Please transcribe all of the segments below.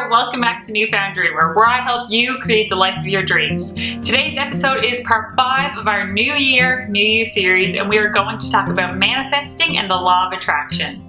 there, welcome back to Newfound Dreamer, where I help you create the life of your dreams. Today's episode is part 5 of our New Year, New You series, and we are going to talk about manifesting and the law of attraction.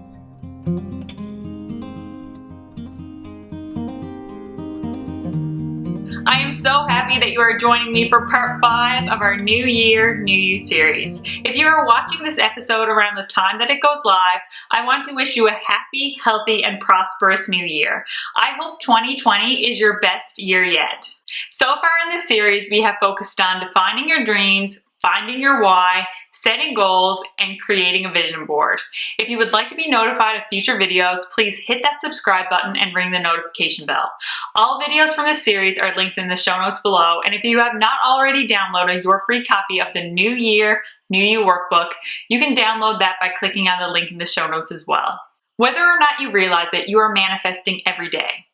I am so happy that you are joining me for part 5 of our New Year, New You series. If you are watching this episode around the time that it goes live, I want to wish you a happy, healthy, and prosperous new year. I hope 2020 is your best year yet. So far in this series, we have focused on defining your dreams, finding your why, setting goals, and creating a vision board. If you would like to be notified of future videos, please hit that subscribe button and ring the notification bell. All videos from this series are linked in the show notes below, and if you have not already downloaded your free copy of the New Year, New You workbook, you can download that by clicking on the link in the show notes as well. Whether or not you realize it, you are manifesting every day.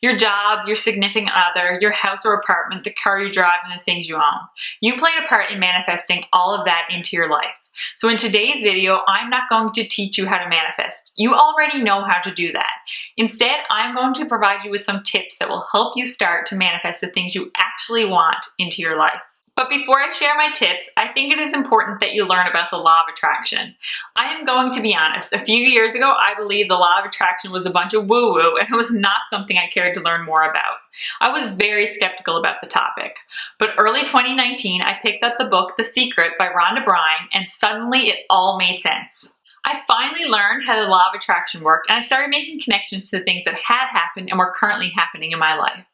Your job, your significant other, your house or apartment, the car you drive, and the things you own. You played a part in manifesting all of that into your life. So in today's video, I'm not going to teach you how to manifest. You already know how to do that. Instead, I'm going to provide you with some tips that will help you start to manifest the things you actually want into your life. But before I share my tips, I think it is important that you learn about the law of attraction. I am going to be honest, a few years ago, I believed the law of attraction was a bunch of woo-woo, and it was not something I cared to learn more about. I was very skeptical about the topic. But early 2019, I picked up the book The Secret by Rhonda Byrne, and suddenly it all made sense. I finally learned how the law of attraction worked, and I started making connections to the things that had happened and were currently happening in my life.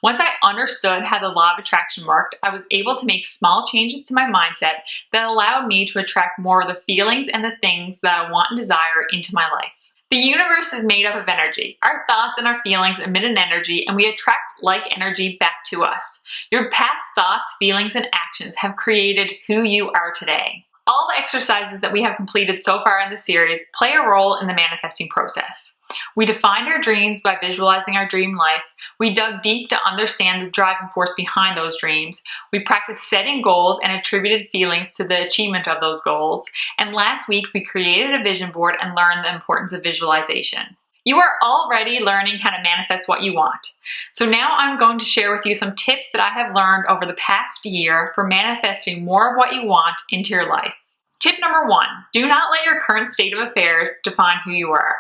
Once I understood how the law of attraction worked, I was able to make small changes to my mindset that allowed me to attract more of the feelings and the things that I want and desire into my life. The universe is made up of energy. Our thoughts and our feelings emit an energy, and we attract like energy back to us. Your past thoughts, feelings, and actions have created who you are today. All the exercises that we have completed so far in the series play a role in the manifesting process. We defined our dreams by visualizing our dream life. We dug deep to understand the driving force behind those dreams. We practiced setting goals and attributed feelings to the achievement of those goals. And last week, we created a vision board and learned the importance of visualization. You are already learning how to manifest what you want. So now I'm going to share with you some tips that I have learned over the past year for manifesting more of what you want into your life. Tip number 1, do not let your current state of affairs define who you are.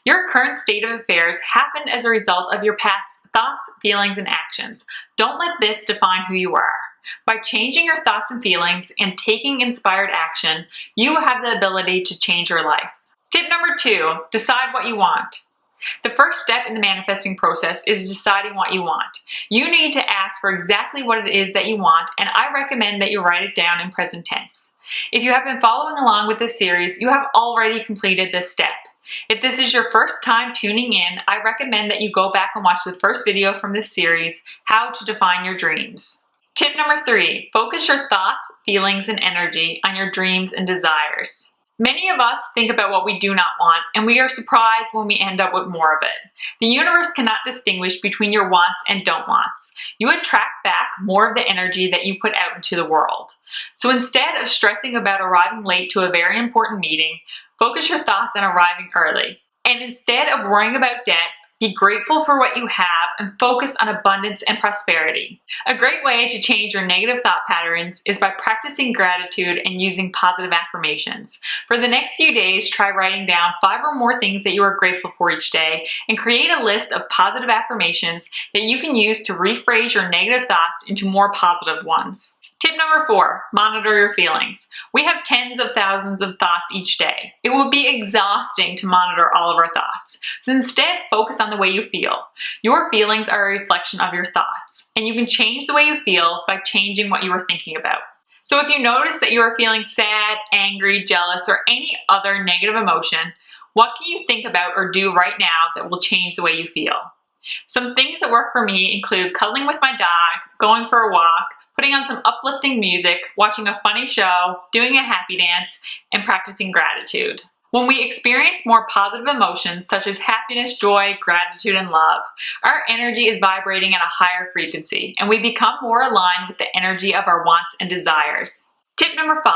Your current state of affairs happened as a result of your past thoughts, feelings, and actions. Don't let this define who you are. By changing your thoughts and feelings and taking inspired action, you have the ability to change your life. Tip number 2, decide what you want. The first step in the manifesting process is deciding what you want. You need to ask for exactly what it is that you want, and I recommend that you write it down in present tense. If you have been following along with this series, you have already completed this step. If this is your first time tuning in, I recommend that you go back and watch the first video from this series, How to Define Your Dreams. Tip number 3, focus your thoughts, feelings, and energy on your dreams and desires. Many of us think about what we do not want, and we are surprised when we end up with more of it. The universe cannot distinguish between your wants and don't wants. You attract back more of the energy that you put out into the world. So instead of stressing about arriving late to a very important meeting, focus your thoughts on arriving early. And instead of worrying about debt, be grateful for what you have and focus on abundance and prosperity. A great way to change your negative thought patterns is by practicing gratitude and using positive affirmations. For the next few days, try writing down 5 or more things that you are grateful for each day and create a list of positive affirmations that you can use to rephrase your negative thoughts into more positive ones. Tip number 4, monitor your feelings. We have tens of thousands of thoughts each day. It will be exhausting to monitor all of our thoughts. So instead, focus on the way you feel. Your feelings are a reflection of your thoughts, and you can change the way you feel by changing what you are thinking about. So if you notice that you are feeling sad, angry, jealous, or any other negative emotion, what can you think about or do right now that will change the way you feel? Some things that work for me include cuddling with my dog, going for a walk, putting on some uplifting music, watching a funny show, doing a happy dance, and practicing gratitude. When we experience more positive emotions such as happiness, joy, gratitude, and love, our energy is vibrating at a higher frequency, and we become more aligned with the energy of our wants and desires. Tip number 5,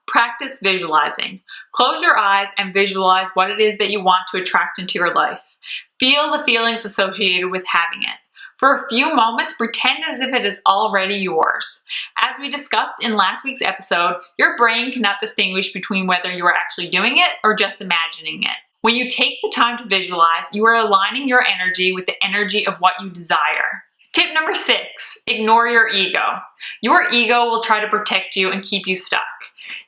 practice visualizing. Close your eyes and visualize what it is that you want to attract into your life. Feel the feelings associated with having it. For a few moments, pretend as if it is already yours. As we discussed in last week's episode, your brain cannot distinguish between whether you are actually doing it or just imagining it. When you take the time to visualize, you are aligning your energy with the energy of what you desire. Tip number 6, ignore your ego. Your ego will try to protect you and keep you stuck.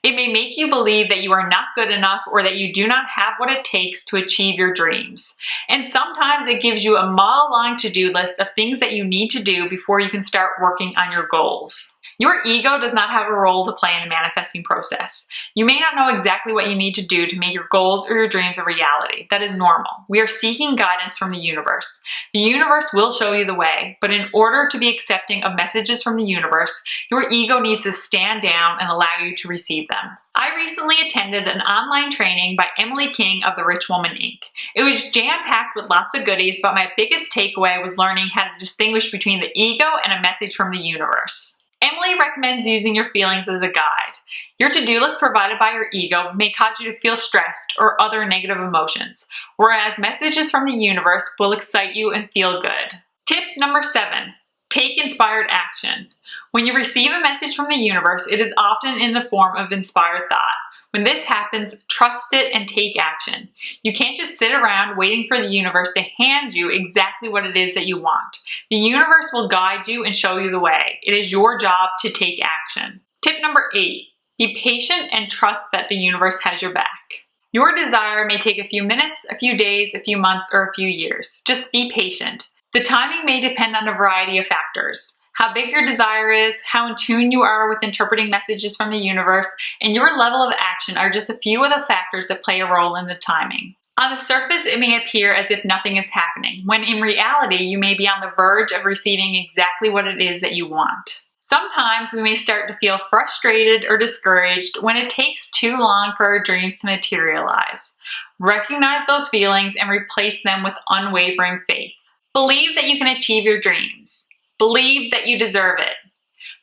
It may make you believe that you are not good enough or that you do not have what it takes to achieve your dreams. And sometimes it gives you a mile-long to-do list of things that you need to do before you can start working on your goals. Your ego does not have a role to play in the manifesting process. You may not know exactly what you need to do to make your goals or your dreams a reality. That is normal. We are seeking guidance from the universe. The universe will show you the way, but in order to be accepting of messages from the universe, your ego needs to stand down and allow you to receive them. I recently attended an online training by Emily King of The Rich Woman Inc. It was jam-packed with lots of goodies, but my biggest takeaway was learning how to distinguish between the ego and a message from the universe. Emily recommends using your feelings as a guide. Your to-do list provided by your ego may cause you to feel stressed or other negative emotions, whereas messages from the universe will excite you and feel good. Tip number 7, take inspired action. When you receive a message from the universe, it is often in the form of inspired thought. When this happens, trust it and take action. You can't just sit around waiting for the universe to hand you exactly what it is that you want. The universe will guide you and show you the way. It is your job to take action. Tip number 8, be patient and trust that the universe has your back. Your desire may take a few minutes, a few days, a few months, or a few years. Just be patient. The timing may depend on a variety of factors. How big your desire is, how in tune you are with interpreting messages from the universe, and your level of action are just a few of the factors that play a role in the timing. On the surface, it may appear as if nothing is happening, when in reality, you may be on the verge of receiving exactly what it is that you want. Sometimes we may start to feel frustrated or discouraged when it takes too long for our dreams to materialize. Recognize those feelings and replace them with unwavering faith. Believe that you can achieve your dreams. Believe that you deserve it.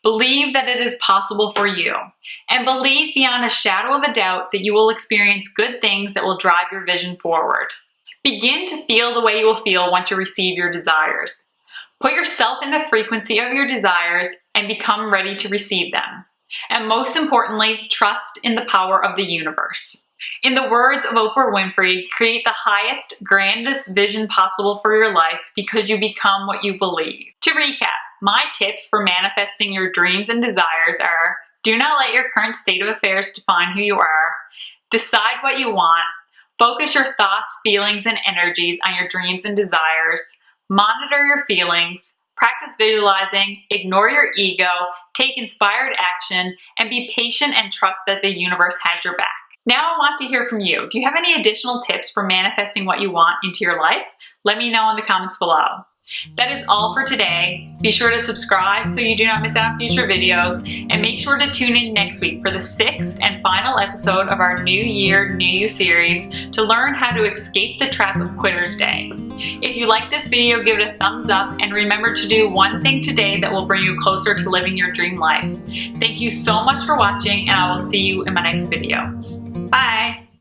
Believe that it is possible for you. And believe beyond a shadow of a doubt that you will experience good things that will drive your vision forward. Begin to feel the way you will feel once you receive your desires. Put yourself in the frequency of your desires and become ready to receive them. And most importantly, trust in the power of the universe. In the words of Oprah Winfrey, create the highest, grandest vision possible for your life because you become what you believe. To recap, my tips for manifesting your dreams and desires are: do not let your current state of affairs define who you are. Decide what you want. Focus your thoughts, feelings, and energies on your dreams and desires. Monitor your feelings. Practice visualizing. Ignore your ego. Take inspired action. And be patient and trust that the universe has your back. Now I want to hear from you. Do you have any additional tips for manifesting what you want into your life? Let me know in the comments below. That is all for today. Be sure to subscribe so you do not miss out on future videos, and make sure to tune in next week for the 6th and final episode of our New Year, New You series to learn how to escape the trap of Quitter's Day. If you like this video, give it a thumbs up and remember to do one thing today that will bring you closer to living your dream life. Thank you so much for watching, and I will see you in my next video. Bye!